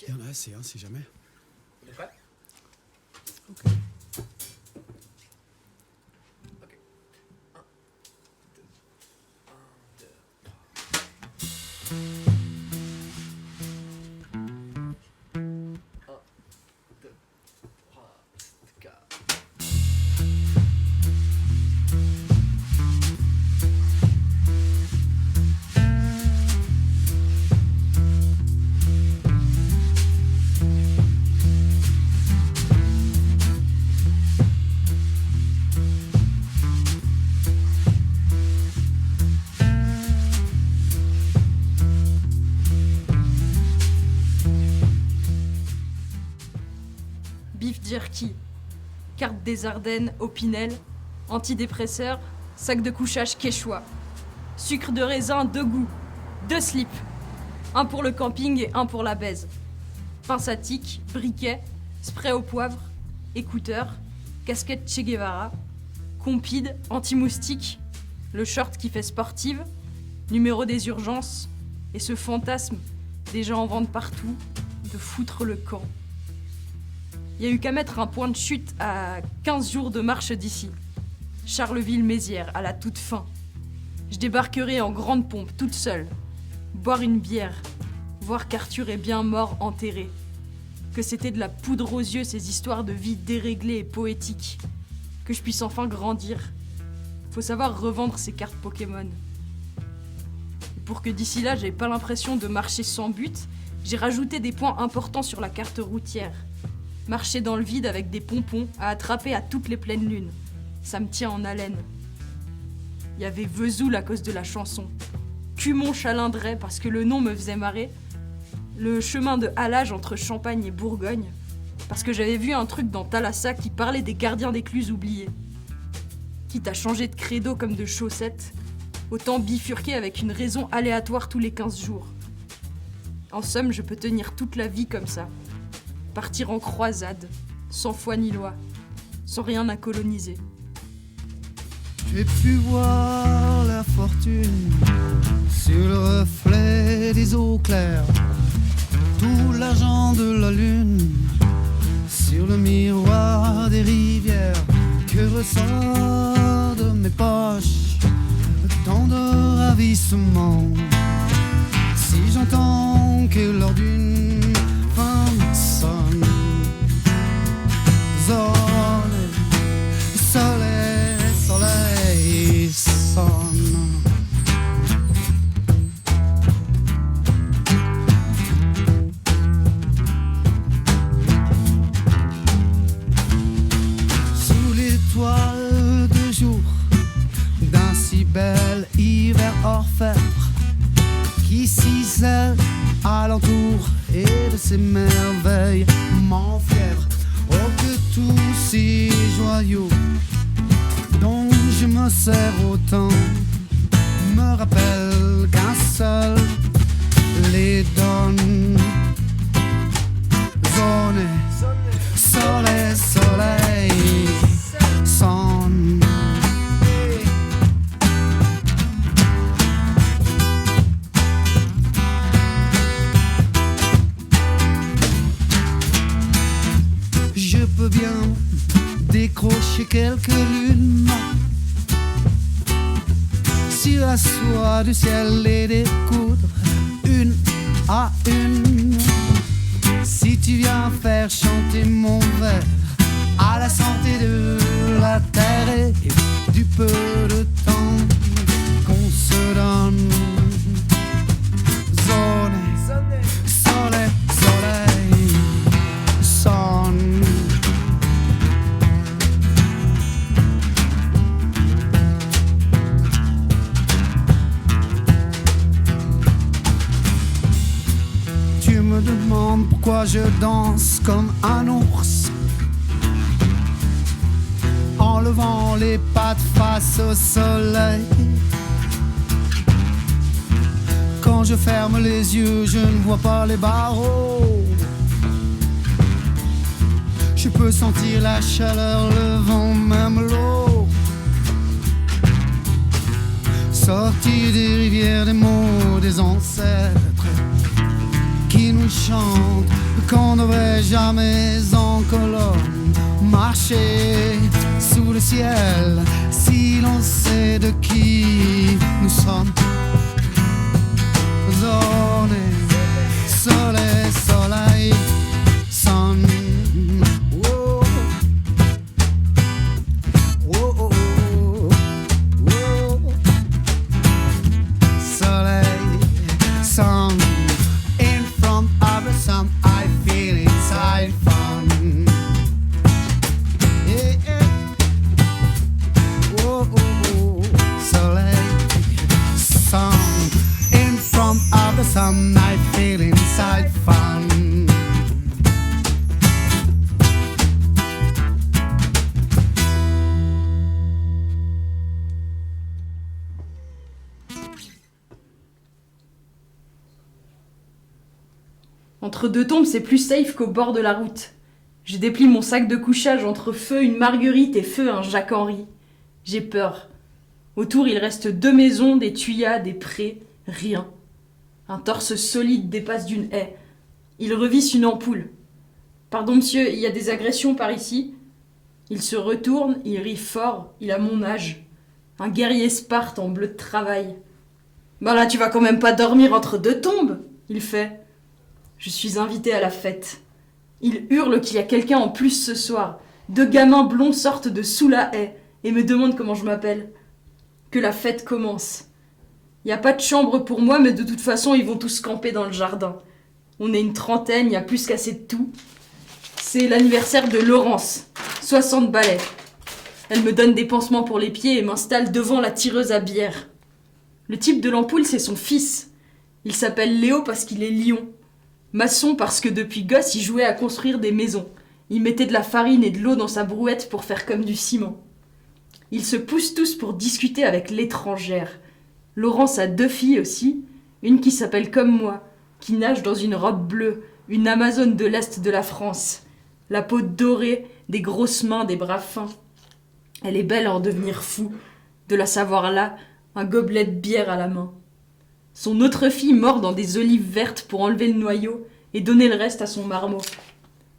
Il y en a assez, hein, si jamais. On est prêt? Ok. Ok. 1, 2, 3, 4. Beef jerky, carte des Ardennes, Opinel, antidépresseur, sac de couchage Quechua, sucre de raisin, 2 goûts, 2 slips, un pour le camping et un pour la baise, pince à tic, briquet, spray au poivre, écouteurs, casquette Che Guevara, compide, anti-moustique, le short qui fait sportive, numéro des urgences, et ce fantasme, déjà en vente partout, de foutre le camp. Il y a eu qu'à mettre un point de chute à 15 jours de marche d'ici. Charleville-Mézières, à la toute fin. Je débarquerai en grande pompe, toute seule. Boire une bière. Voir qu'Arthur est bien mort, enterré. Que c'était de la poudre aux yeux, ces histoires de vie déréglées et poétiques. Que je puisse enfin grandir. Faut savoir revendre ces cartes Pokémon. Et pour que d'ici là, j'aie pas l'impression de marcher sans but, j'ai rajouté des points importants sur la carte routière. Marcher dans le vide avec des pompons à attraper à toutes les pleines lunes. Ça me tient en haleine. Il y avait Vesoul à cause de la chanson. Cumont-Chalindray parce que le nom me faisait marrer. Le chemin de halage entre Champagne et Bourgogne. Parce que j'avais vu un truc dans Thalassa qui parlait des gardiens d'écluses oubliés. Quitte à changer de credo comme de chaussettes, autant bifurquer avec une raison aléatoire tous les 15 jours. En somme, je peux tenir toute la vie comme ça. Partir en croisade, sans foi ni loi, sans rien à coloniser. J'ai pu voir la fortune sur le reflet des eaux claires, tout l'argent de la lune sur le miroir des rivières, que ressort de mes poches tant de ravissements. Si j'entends que l'heure d'une fin sonne, soleil sonne. Sous l'étoile de jour d'un si bel hiver orfèvre qui cisèle alentour et de ces merveilles m'enfièvre. Oh, que tous ces joyaux dont je me sers autant me rappellent qu'un seul les donne. Zone, soleil, soleil, sonne. Je peux bien décrocher quelques lunes sur la soie du ciel et découdre une à une. Si tu viens faire chanter mon vers à la santé de la terre et du peu de temps qu'on se donne. Zone, soleil, soleil, sonne. Tu me demandes pourquoi je danse comme un ours en levant les pattes face au soleil. Quand je ferme les yeux, je ne vois pas les barreaux. Je peux sentir la chaleur, le vent, même l'eau. Sortir des rivières, des mots des ancêtres qui qui nous chante qu'on ne devrait jamais en colonne marcher sous le ciel si l'on sait de qui nous sommes donné. Soleil, soleil, sun. Whoa. Whoa. Whoa. Soleil, sun. In front of the sun, I feel inside fun. Yeah, yeah. Whoa. Soleil, sun. In front of the sun, I feel inside fun. Entre deux tombes, c'est plus safe qu'au bord de la route. Je déplie mon sac de couchage entre feu une marguerite et feu un Jacques-Henri. J'ai peur. Autour, il reste 2 maisons, des tuyas, des prés, rien. Un torse solide dépasse d'une haie. Il revisse une ampoule. « Pardon, monsieur, il y a des agressions par ici ?» Il se retourne, il rit fort, il a mon âge. Un guerrier sparte en bleu de travail. « Ben là, tu vas quand même pas dormir entre 2 tombes !» il fait. Je suis invité à la fête. Il hurle qu'il y a quelqu'un en plus ce soir. 2 gamins blonds sortent de sous la haie et me demandent comment je m'appelle. Que la fête commence. Y a pas de chambre pour moi, mais de toute façon, ils vont tous camper dans le jardin. On est une trentaine, y a plus qu'assez de tout. C'est l'anniversaire de Laurence, 60 balais. Elle me donne des pansements pour les pieds et m'installe devant la tireuse à bière. Le type de l'ampoule, c'est son fils. Il s'appelle Léo parce qu'il est lion. Maçon parce que depuis gosse, il jouait à construire des maisons. Il mettait de la farine et de l'eau dans sa brouette pour faire comme du ciment. Ils se poussent tous pour discuter avec l'étrangère. Laurence a 2 filles aussi, une qui s'appelle comme moi, qui nage dans une robe bleue, une Amazone de l'Est de la France. La peau dorée, des grosses mains, des bras fins. Elle est belle à en devenir fou, de la savoir là, un gobelet de bière à la main. Son autre fille mord dans des olives vertes pour enlever le noyau et donner le reste à son marmot.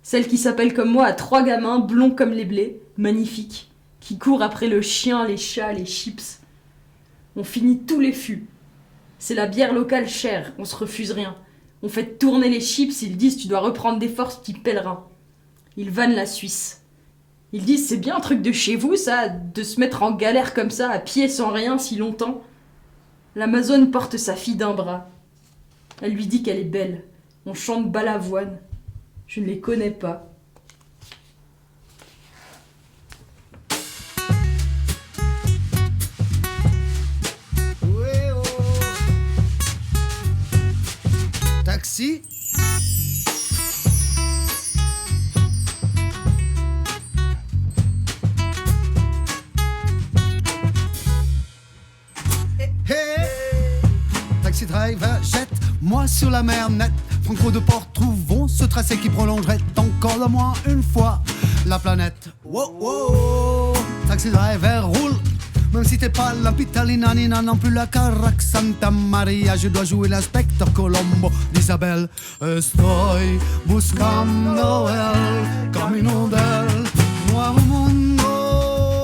Celle qui s'appelle comme moi a 3 gamins, blonds comme les blés, magnifiques, qui courent après le chien, les chats, les chips. On finit tous les fûts. C'est la bière locale chère, on se refuse rien. On fait tourner les chips, ils disent tu dois reprendre des forces, petit pèlerin. Ils vannent la Suisse. Ils disent c'est bien un truc de chez vous ça, de se mettre en galère comme ça, à pied sans rien si longtemps. L'Amazone porte sa fille d'un bras. Elle lui dit qu'elle est belle. On chante Balavoine. Je ne les connais pas. Taxi. Taxi driver, jette-moi sur la mer nette. Franco de Port, trouvons ce tracé qui prolongerait encore de moins une fois la planète. Wow, wow. Taxi driver, roule. Même si t'es pas la Pitalina, Nina, non plus la Carac Santa Maria, je dois jouer l'inspecteur Colombo d'Isabelle. Estoy buscando el camino del nuevo mundo.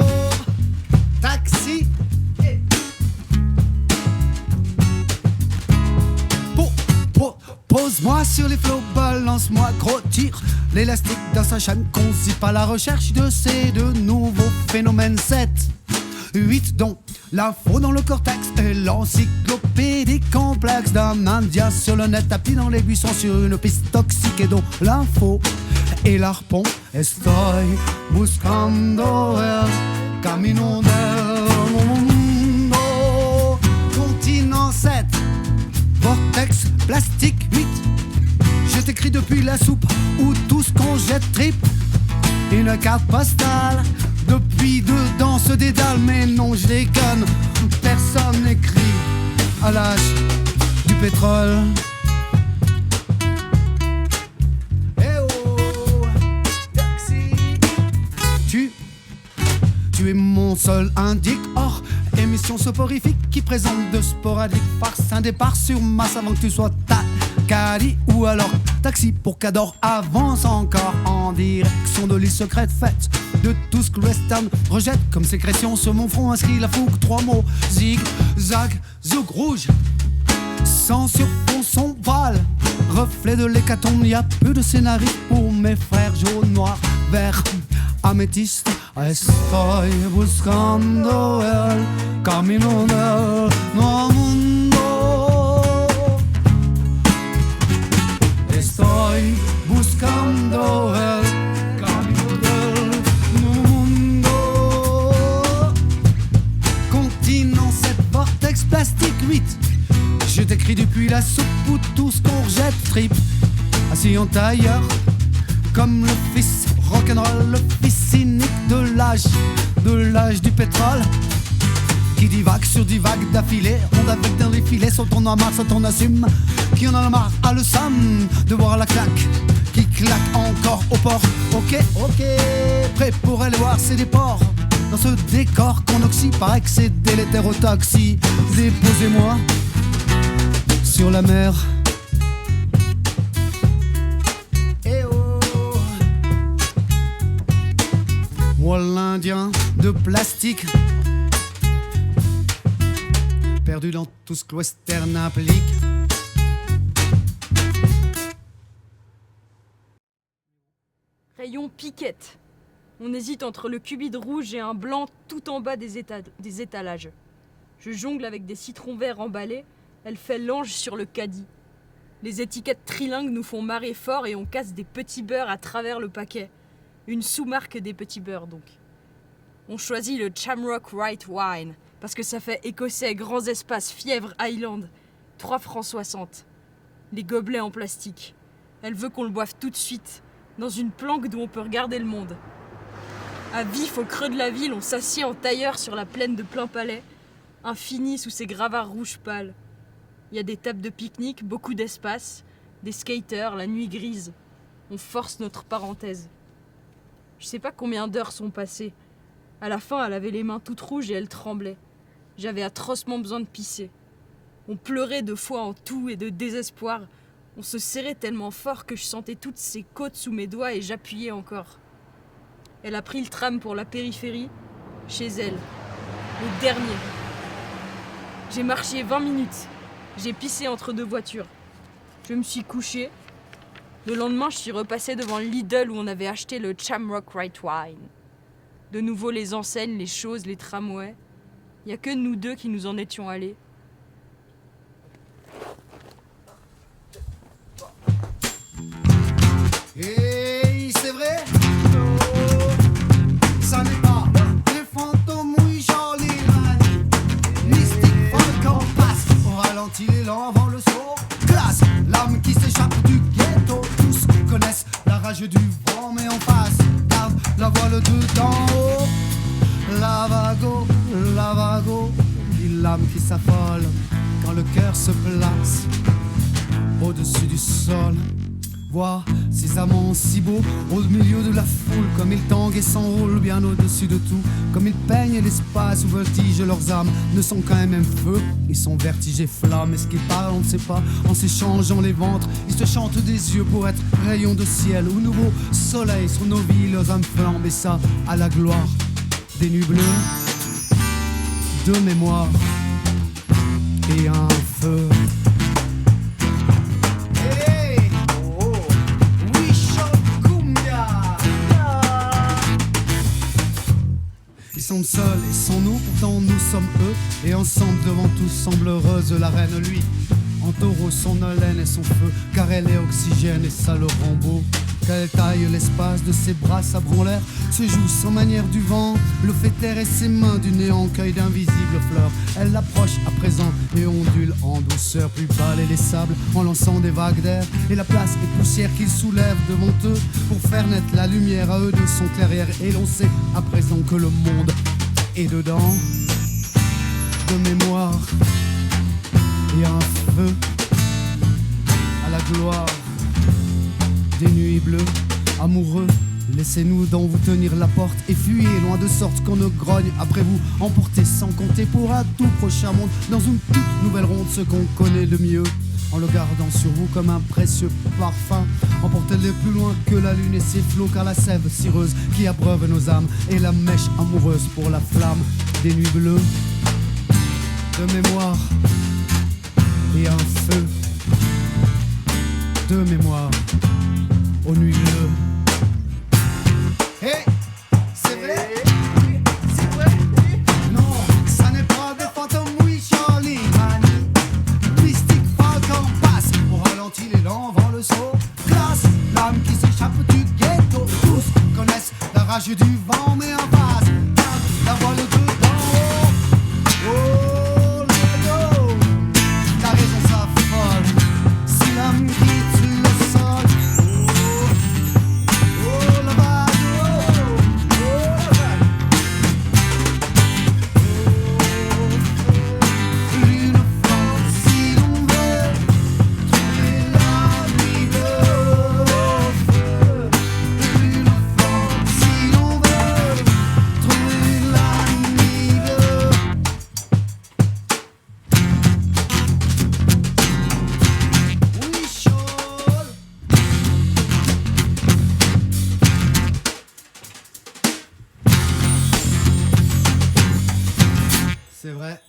Taxi. Pose-moi sur les flots, balance-moi, gros tire l'élastique dans sa chaîne, qu'on zippe à la recherche de ces 2 nouveaux phénomènes. 7, 8 dont l'info dans le cortex et l'encyclopédie complexe d'un indien sur le net, tapis dans les buissons sur une piste toxique et dont l'info et l'arpon. Estoy buscando el camino del mundo. Continent 7, vortex plastique 8. Je t'écris depuis la soupe où tout ce qu'on jette tripe. Une carte postale depuis dedans ce dédale. Mais non, je déconne, personne n'écrit à l'âge du pétrole. Eh oh, taxi. Tu es mon seul indique. Or, émission soporifique qui présente de sporadiques farces. Un départ sur masse avant que tu sois ta caddie ou alors taxi pour Cador avance encore en direction de l'île secrète faite de tout ce que l'Western rejette comme sécrétion sur mon front inscrit la fougue, 3 mots, zig, zag, zouk rouge. Sans sur fond son voile, reflet de l'hécatombe, y a peu de scénarii pour mes frères jaune, noir, vert, améthyste. Estoy buscando el camino del nuevo mundo. Estoy buscando el camino del nuevo mundo. Continent, cette vortex plastique 8. Je t'écris depuis la soupe où tout ce qu'on rejette trip. Assis en tailleur, comme le fils rock'n'roll, le fils cynique de l'âge du pétrole. Qui divague sur des vagues d'affilée, on avec dans les filets, soit on en marre, soit on assume. Qui en a marre à le sam de voir la claque qui claque encore au port. Ok, prêt pour aller voir ses déports. Dans ce décor qu'on oxy, paraît que c'est délétère au taxi. Déposez-moi sur la mer. Eh oh. Moi l'Indien de plastique, perdu dans tout ce que l'Western implique. Rayon piquette. On hésite entre le cubide rouge et un blanc tout en bas des étalages. Je jongle avec des citrons verts emballés. Elle fait l'ange sur le caddie. Les étiquettes trilingues nous font marrer fort et on casse des petits beurres à travers le paquet. Une sous-marque des petits beurres donc. On choisit le Shamrock White Wine parce que ça fait écossais, grands espaces, fièvre, Highland. 3 francs 60. Les gobelets en plastique. Elle veut qu'on le boive tout de suite, dans une planque d'où on peut regarder le monde. À Vif, au creux de la ville, on s'assied en tailleur sur la plaine de plein palais, infini sous ses gravats rouges pâles. Il y a des tables de pique-nique, beaucoup d'espace, des skaters, la nuit grise. On force notre parenthèse. Je sais pas combien d'heures sont passées. À la fin, elle avait les mains toutes rouges et elle tremblait. J'avais atrocement besoin de pisser. On pleurait de foi en tout et de désespoir. On se serrait tellement fort que je sentais toutes ses côtes sous mes doigts et j'appuyais encore. Elle a pris le tram pour la périphérie, chez elle. Le dernier. J'ai marché 20 minutes. J'ai pissé entre 2 voitures. Je me suis couchée. Le lendemain, je suis repassée devant le Lidl où on avait acheté le Shamrock White Wine. De nouveau les enseignes, les choses, les tramways. Il n'y a que nous deux qui nous en étions allés. Et c'est vrai, ça n'est pas les fantômes, oui, joli rani. Mystique, volcan passe, on ralentit l'élan avant le saut. Classe, l'âme qui s'échappe du ghetto. Tous connaissent la rage du vent, mais en face, garde la voile dedans haut. La vago, dit l'âme qui s'affole quand le cœur se place au-dessus du sol. Voir ces amants si beaux au milieu de la foule, comme ils tanguent et s'enroulent bien au-dessus de tout, comme ils peignent l'espace où voltigent leurs âmes, ne sont qu'un même feu, ils sont vertige et flamme. Est-ce qu'ils parlent, on ne sait pas, en s'échangeant les ventres, ils se chantent des yeux pour être rayons de ciel ou nouveau soleil sur nos vies, leurs âmes flambent et ça à la gloire des nuits bleues de mémoire et un feu. Ils sont seuls et sont nous, pourtant nous sommes eux. Et ensemble devant tous semble heureuse la reine, lui en taureau, son haleine et son feu, car elle est oxygène et ça le rend beau. Qu'elle taille l'espace de ses bras sabrant l'air, se joue sans manière du vent, le fait taire et ses mains du néant cueille d'invisibles fleurs. Elle l'approche à présent et ondule en douceur, puis balaie les sables en lançant des vagues d'air. Et la place et poussière qu'ils soulèvent devant eux pour faire naître la lumière à eux de son clairière. Et l'on sait à présent que le monde est dedans de mémoire et un feu à la gloire des nuits bleues, amoureux, Laissez-nous donc vous tenir la porte et fuyez loin de sorte qu'on ne grogne après vous. Emportez sans compter pour un tout prochain monde dans une toute nouvelle ronde ce qu'on connaît le mieux. En le gardant sur vous comme un précieux parfum, emportez-les plus loin que la lune et ses flots, car la sève cireuse qui abreuve nos âmes est la mèche amoureuse pour la flamme des nuits bleues. De mémoire et un feu de mémoire aux nuits bleues. Hey, c'est vrai? C'est vrai? Non, ça n'est pas des fantômes, oui, Charlie Mani. Mystique Falcon passe, on ralentit l'élan, vent le saut. Classe, l'âme qui s'échappe du ghetto. Tous connaissent la rage du vent, mais en face, la voile dedans. Oh, let go. La raison s'affole, si l'âme quitte le sol. Oh, là-bas. C'est vrai.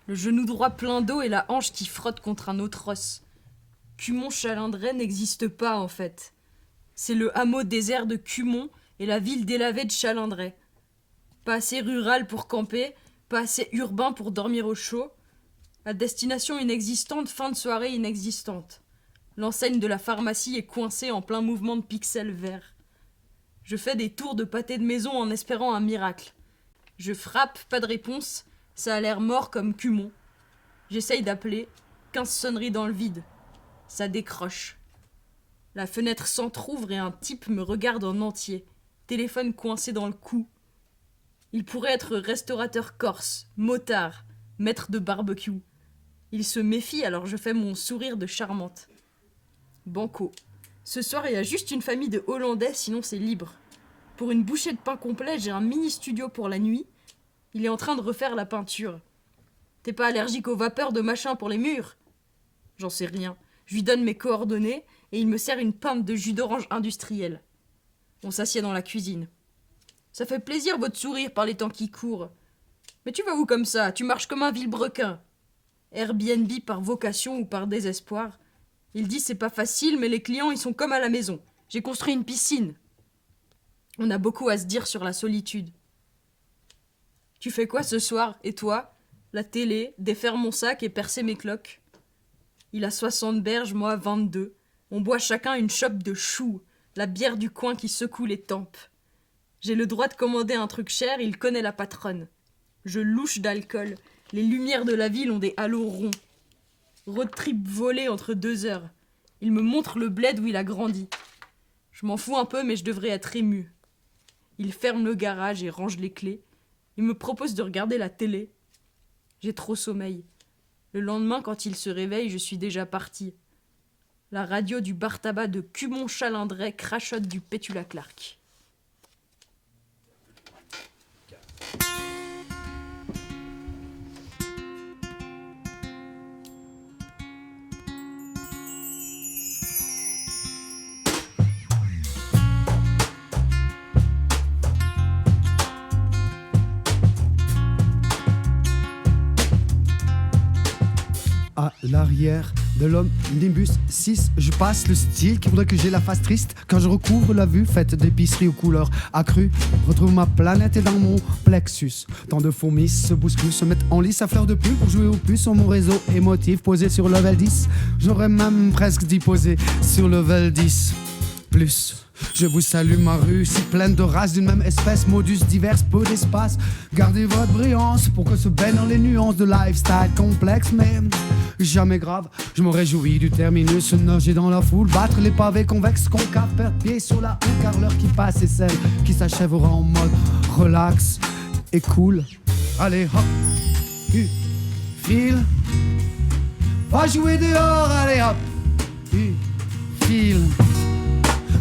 Le genou droit plein d'eau et la hanche qui frotte contre un autre os. Cumont-Chalindray n'existe pas en fait. C'est le hameau désert de Cumont et la ville délavée de Chalindray. Pas assez rural pour camper, pas assez urbain pour dormir au chaud. La destination inexistante, fin de soirée inexistante. L'enseigne de la pharmacie est coincée en plein mouvement de pixels verts. Je fais des tours de pâté de maison en espérant un miracle. Je frappe, pas de réponse. Ça a l'air mort comme Cumont. J'essaye d'appeler, 15 sonneries dans le vide. Ça décroche. La fenêtre s'entr'ouvre et un type me regarde en entier, téléphone coincé dans le cou. Il pourrait être restaurateur corse, motard, maître de barbecue. Il se méfie alors je fais mon sourire de charmante. Banco. Ce soir il y a juste une famille de Hollandais, sinon c'est libre. Pour une bouchée de pain complet, j'ai un mini studio pour la nuit. Il est en train de refaire la peinture. T'es pas allergique aux vapeurs de machin pour les murs? J'en sais rien. Je lui donne mes coordonnées et il me sert une pinte de jus d'orange industriel. On s'assied dans la cuisine. Ça fait plaisir votre sourire par les temps qui courent. Mais tu vas où comme ça? Tu marches comme un vilebrequin. Airbnb par vocation ou par désespoir. Il dit c'est pas facile mais les clients ils sont comme à la maison. J'ai construit une piscine. On a beaucoup à se dire sur la solitude. Tu fais quoi ce soir? Et toi? La télé, défaire mon sac et percer mes cloques. Il a 60 berges, moi 22. On boit chacun une chope de chou, la bière du coin qui secoue les tempes. J'ai le droit de commander un truc cher, il connaît la patronne. Je louche d'alcool. Les lumières de la ville ont des halos ronds. Road trip volé entre 2 heures. Il me montre le bled où il a grandi. Je m'en fous un peu, mais je devrais être ému. Il ferme le garage et range les clés. Il me propose de regarder la télé. J'ai trop sommeil. Le lendemain, quand il se réveille, je suis déjà partie. La radio du bar tabac de Cumont-Chalindray crachote du Petula Clark. À l'arrière de l'omnibus 6, je passe le style qui voudrait que j'ai la face triste. Quand je recouvre la vue faite d'épicerie aux couleurs accrues, retrouve ma planète et dans mon plexus. Tant de fourmis se bousculent, se mettent en lice à fleur de pluie pour jouer au plus sur mon réseau émotif posé sur level 10. J'aurais même presque dit posé sur level 10. plus. Je vous salue ma rue, si pleine de races d'une même espèce, modus divers, peu d'espace. Gardez votre brillance pour que se baignent dans les nuances de lifestyle complexe, mais jamais grave. Je me réjouis du terminus, nager dans la foule, battre les pavés convexes, concave, perdre pied sur la houle, car l'heure qui passe est celle qui s'achèvera en mode relax et cool. Allez hop, file, va jouer dehors, allez hop, file.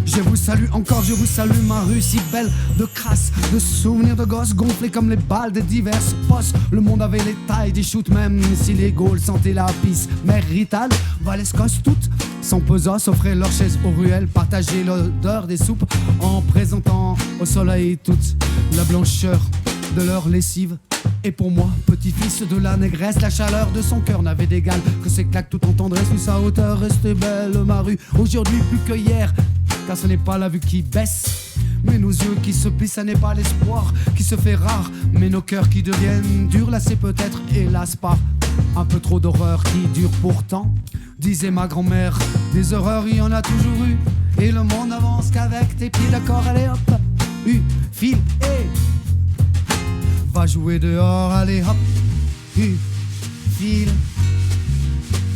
Je vous salue encore, je vous salue ma rue si belle de crasse, de souvenirs de gosses gonflés comme les balles des diverses postes. Le monde avait les tailles des shoots, même si les Gaules sentaient la pisse. Mère Rital, Valescos toutes, sans pesant, s'offraient leurs chaises aux ruelles, partageaient l'odeur des soupes en présentant au soleil toute la blancheur de leur lessive. Et pour moi, petit-fils de la négresse, la chaleur de son cœur n'avait d'égal que ses claques tout en tendresse. Sous sa hauteur restait belle ma rue, aujourd'hui plus que hier, car ce n'est pas la vue qui baisse, mais nos yeux qui se plissent. Ce n'est pas l'espoir qui se fait rare, mais nos cœurs qui deviennent durs. Là c'est peut-être, hélas pas, un peu trop d'horreur qui dure pourtant. Disait ma grand-mère, des horreurs il y en a toujours eu, et le monde avance qu'avec tes pieds. D'accord, allez hop, file, va jouer dehors, allez hop, file,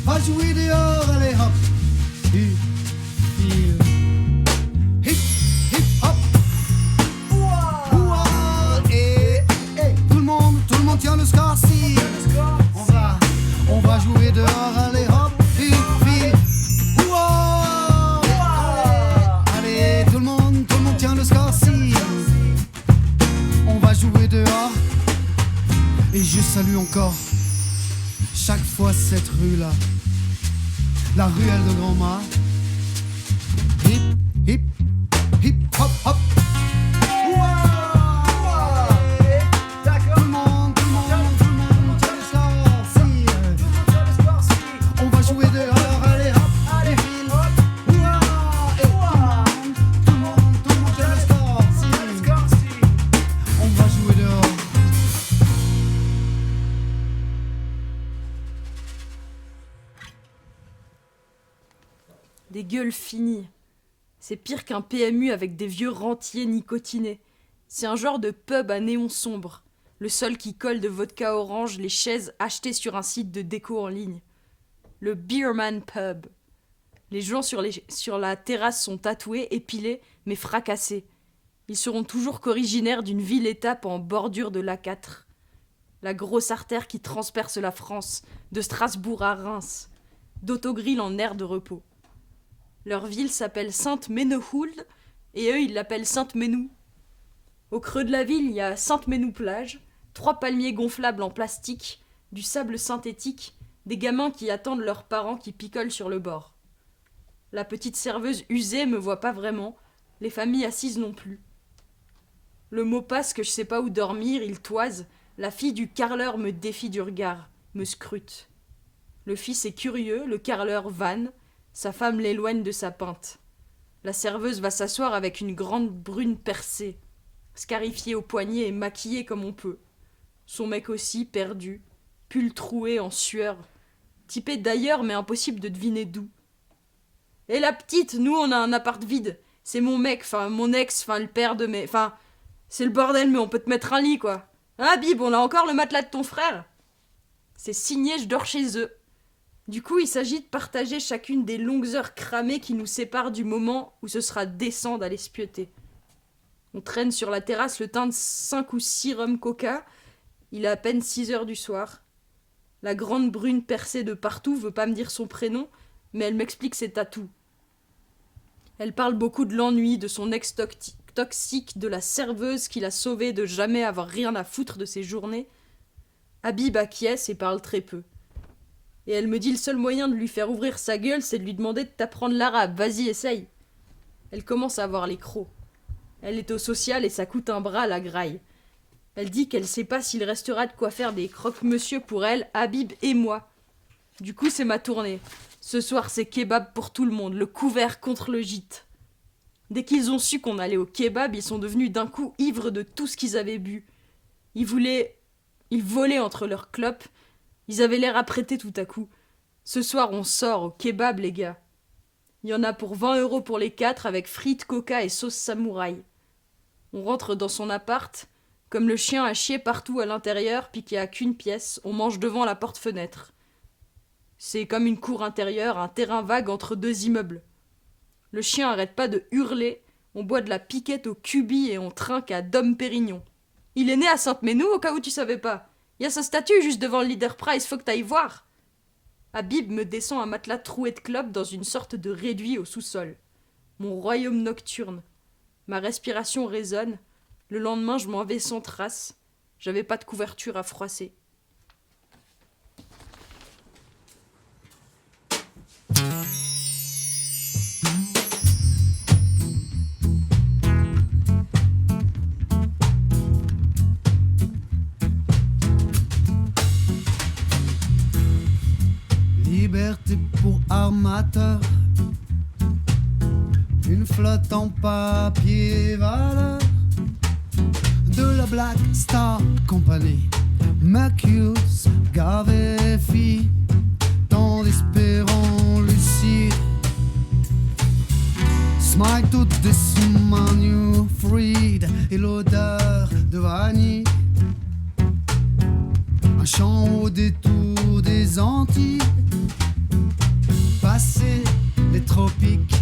va jouer dehors, allez hop, file. Tout le monde tient le score, si on va jouer dehors, allez hop, file, allez, tout le monde tient le score, si on va jouer dehors. Et je salue encore chaque fois cette rue-là, la ruelle de Grand-Mât. Hip, hip, hop, hop. Des gueules finies. C'est pire qu'un PMU avec des vieux rentiers nicotinés. C'est un genre de pub à néon sombre. Le sol qui colle de vodka orange, les chaises achetées sur un site de déco en ligne. Le Beerman Pub. Les gens sur la terrasse sont tatoués, épilés, mais fracassés. Ils seront toujours qu'originaires d'une ville-étape en bordure de l'A4. La grosse artère qui transperce la France, de Strasbourg à Reims, d'Autogrill en aire de repos. Leur ville s'appelle Sainte-Menehould, et eux, ils l'appellent Sainte-Menou. Au creux de la ville, il y a Sainte-Menou-Plage, 3 palmiers gonflables en plastique, du sable synthétique, des gamins qui attendent leurs parents qui picolent sur le bord. La petite serveuse usée me voit pas vraiment, les familles assises non plus. Le mot passe que je sais pas où dormir, il toise, la fille du carreleur me défie du regard, me scrute. Le fils est curieux, le carreleur vanne, sa femme l'éloigne de sa pinte. La serveuse va s'asseoir avec une grande brune percée, scarifiée au poignet et maquillée comme on peut. Son mec aussi, perdu, pull troué en sueur, typé d'ailleurs mais impossible de deviner d'où. Et la petite, nous on a un appart vide, c'est mon mec, enfin mon ex, enfin le père de mes... Enfin, c'est le bordel mais on peut te mettre un lit quoi. Ah Bib, on a encore le matelas de ton frère. C'est signé, je dors chez eux. Du coup, il s'agit de partager chacune des longues heures cramées qui nous séparent du moment où ce sera décent d'aller se pieuter. On traîne sur la terrasse le teint de 5 ou 6 rhum coca. Il est à peine 6 heures du soir. La grande brune percée de partout veut pas me dire son prénom, mais elle m'explique ses tatous. Elle parle beaucoup de l'ennui, de son ex toxique, de la serveuse qui l'a sauvée de jamais avoir rien à foutre de ses journées. Habib acquiesce et parle très peu. Et elle me dit le seul moyen de lui faire ouvrir sa gueule, c'est de lui demander de t'apprendre l'arabe. Vas-y, essaye. Elle commence à avoir les crocs. Elle est au social et ça coûte un bras la graille. Elle dit qu'elle sait pas s'il restera de quoi faire des croque-monsieur pour elle, Habib et moi. Du coup, c'est ma tournée. Ce soir, c'est kebab pour tout le monde, le couvert contre le gîte. Dès qu'ils ont su qu'on allait au kebab, ils sont devenus d'un coup ivres de tout ce qu'ils avaient bu. Ils volaient entre leurs clopes. Ils avaient l'air apprêtés tout à coup. Ce soir, on sort au kebab, les gars. Il y en a pour 20 € pour les 4 avec frites, coca et sauce samouraï. On rentre dans son appart. Comme le chien a chié partout à l'intérieur puis qu'il n'y a qu'une pièce, on mange devant la porte-fenêtre. C'est comme une cour intérieure, un terrain vague entre deux immeubles. Le chien arrête pas de hurler, on boit de la piquette au cubi et on trinque à Dom Pérignon. Il est né à Sainte-Menou au cas où tu savais pas. Il y a sa statue juste devant le Leader Price, faut que t'ailles voir. Habib me descend un matelas troué de clopes dans une sorte de réduit au sous-sol. Mon royaume nocturne. Ma respiration résonne. Le lendemain, je m'en vais sans trace. J'avais pas de couverture à froisser. Liberté pour armateur, une flotte en papier valeur de la Black Star Company, Mercurius, Gavefi, tant d'espérants lucides. Smile au-dessus ma New Freed et l'odeur de vanille. Un chant au détour des Antilles. Passer les tropiques,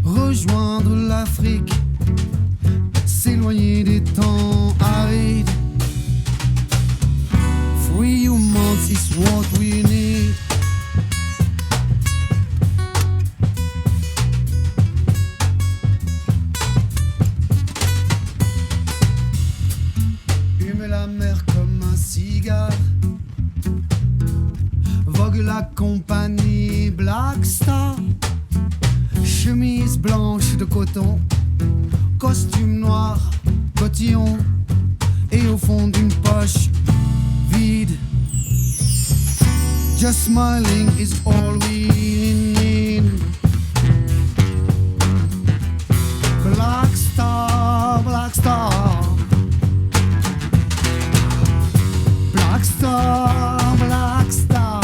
rejoindre l'Afrique, s'éloigner des temps arides. Free humans is what we need. Humer la mer comme un cigare. Vogue la compagnie Black Star. Chemise blanche de coton, costume noir, cotillon. Et au fond d'une poche vide, just smiling is all we need. Black Star, Black Star, Black Star, Black Star.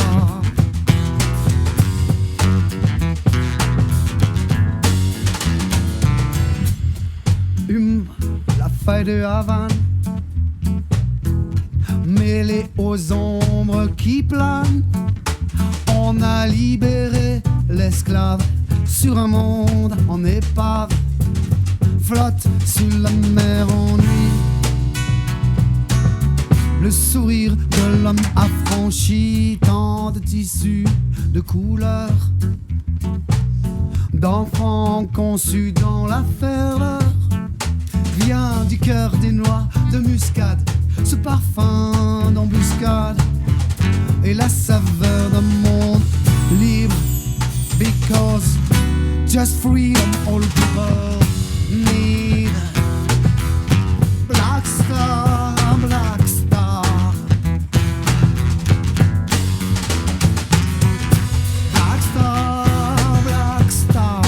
La feuille de Havane, mêlée aux ombres qui planent. On a libéré l'esclave sur un monde en épave, flotte sur la mer en nuit. Le sourire de l'homme affranchi, tant de tissus, de couleurs, d'enfants conçus dans la ferveur, vient du cœur des noix de muscade, ce parfum d'embuscade et la saveur d'un monde libre. Because just freedom all people need. Black Star, Black Star, Black Star, Black Star.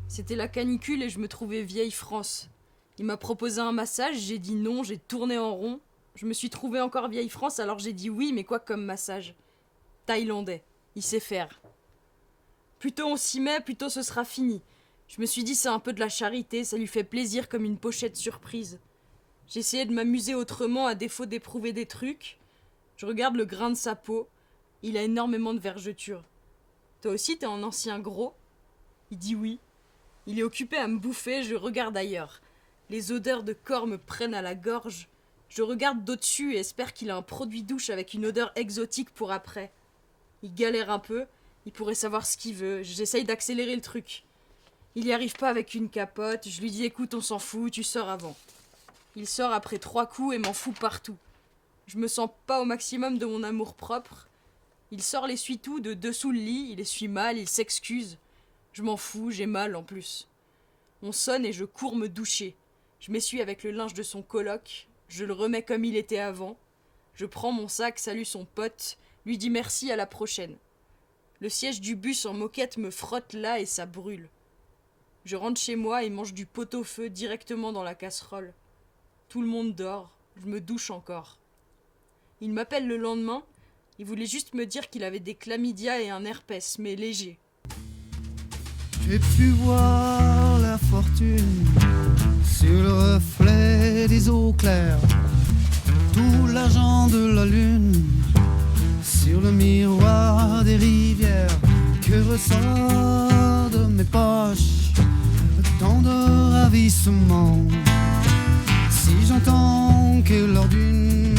C'était la canicule et je me trouvais vieille France. Il m'a proposé un massage, j'ai dit non, j'ai tourné en rond. Je me suis trouvée encore vieille France, alors j'ai dit oui, mais quoi comme massage? Thaïlandais, il sait faire. Plutôt on s'y met, plutôt ce sera fini. Je me suis dit c'est un peu de la charité, ça lui fait plaisir comme une pochette surprise. J'ai essayé de m'amuser autrement à défaut d'éprouver des trucs. Je regarde le grain de sa peau, il a énormément de vergetures. Toi aussi t'es un ancien gros? Il dit oui. Il est occupé à me bouffer, je regarde ailleurs. Les odeurs de corps me prennent à la gorge. Je regarde d'au-dessus et espère qu'il a un produit douche avec une odeur exotique pour après. Il galère un peu, il pourrait savoir ce qu'il veut, j'essaye d'accélérer le truc. Il y arrive pas avec une capote, je lui dis écoute on s'en fout, tu sors avant. Il sort après 3 coups et m'en fout partout. Je me sens pas au maximum de mon amour-propre. Il sort l'essuie-tout de dessous le lit, il essuie mal, il s'excuse. Je m'en fous, j'ai mal en plus. On sonne et je cours me doucher. Je m'essuie avec le linge de son coloc, je le remets comme il était avant. Je prends mon sac, salue son pote, lui dis merci à la prochaine. Le siège du bus en moquette me frotte là et ça brûle. Je rentre chez moi et mange du pot-au-feu directement dans la casserole. Tout le monde dort, je me douche encore. Il m'appelle le lendemain, il voulait juste me dire qu'il avait des chlamydia et un herpès, mais léger. J'ai pu voir la fortune sur le reflet des eaux claires, tout l'argent de la lune sur le miroir des rivières que ressort de mes poches tant de ravissement. Si j'entends que lors d'une